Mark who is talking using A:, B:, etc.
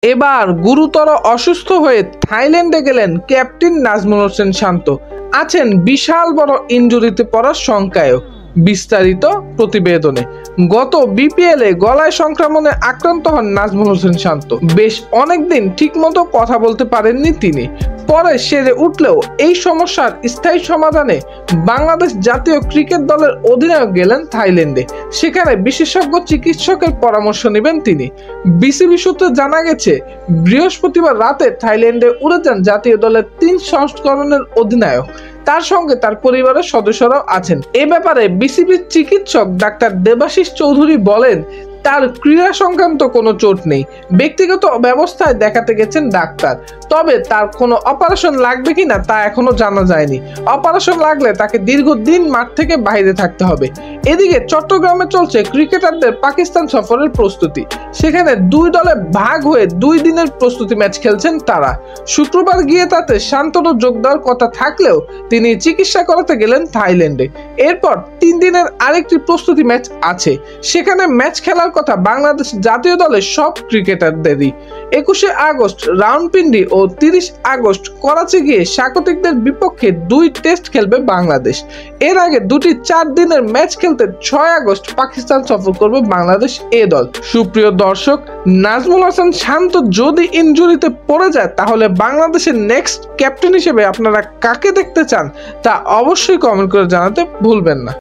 A: এবার গুরুতর অসুস্থ হয়ে থাইল্যান্ডে গেলেন ক্যাপ্টেন নাজমুল হোসেন শান্ত। আছেন বিশাল বড় ইনজুরিতে পড়ার শঙ্কায়ও। বিস্তারিত প্রতিবেদনে। গত বিপিএল এ গলায় সংক্রমণে আক্রান্ত হন নাজমুল হোসেন শান্ত। বেশ অনেকদিন ঠিকমতো কথা বলতে পারেননি তিনি। পরে সেরে উঠলেও এই সমস্যার স্থায়ী সমাধানে বাংলাদেশ জাতীয় ক্রিকেট দলের অধিনায়ক গেলেন থাইল্যান্ডে। সেখানে বিশেষজ্ঞ চিকিৎসকের পরামর্শ নেবেন তিনি। বিসিবি সূত্রে জানা গেছে, বৃহস্পতিবার রাতে থাইল্যান্ডে উড়ে যান জাতীয় দলের 3 সংস্করণের অধিনায়ক। তার সঙ্গে তার পরিবারের সদস্যরাও আছেন। এ ব্যাপারে বিসিবির চিকিৎসক ডাক্তার দেবাশিস চৌধুরী বলেন, তার ক্রীড়া সংক্রান্ত কোনো চোট নেই। ব্যক্তিগত ব্যবস্থায় দেখাতে গেছেন ডাক্তার। তবে তার কোনো অপারেশন লাগবে কিনা তা এখনো জানা যায়নি। অপারেশন লাগলে তাকে দীর্ঘদিন মাঠ থেকে বাইরে থাকতে হবে। এদিকে চট্টগ্রামে চলছে ক্রিকেটারদের পাকিস্তান সফরের প্রস্তুতি। সেখানে 2 দলে ভাগ হয়ে 2 দিনের প্রস্তুতি ম্যাচ খেলছেন তারা। শুক্রবার গিয়ে তাতে শান্তনু যোগ দেওয়ার কথা থাকলেও তিনি চিকিৎসা করাতে গেলেন থাইল্যান্ডে। এরপর 3 দিনের আরেকটি প্রস্তুতি ম্যাচ আছে। সেখানে ম্যাচ খেলার কথা বাংলাদেশ জাতীয় দলের সব ক্রিকেটারদেরই। 21শে আগস্ট রাউনপিন্ডি ও 30 আগস্ট করাচি গিয়ে স্বাগতিকদের বিপক্ষে 2 টেস্ট খেলবে বাংলাদেশ। এর আগে 2টি 4 দিনের ম্যাচ খেলতে 6 আগস্ট পাকিস্তান সফর করবে বাংলাদেশ এ দল। সুপ্রিয় দর্শক, নাজমুল হোসেন শান্ত যদি ইনজুরিতে পড়ে যায় তাহলে বাংলাদেশের নেক্সট ক্যাপ্টেন হিসেবে আপনারা কাকে দেখতে চান তা অবশ্যই কমেন্ট করে জানাতে ভুলবেন না।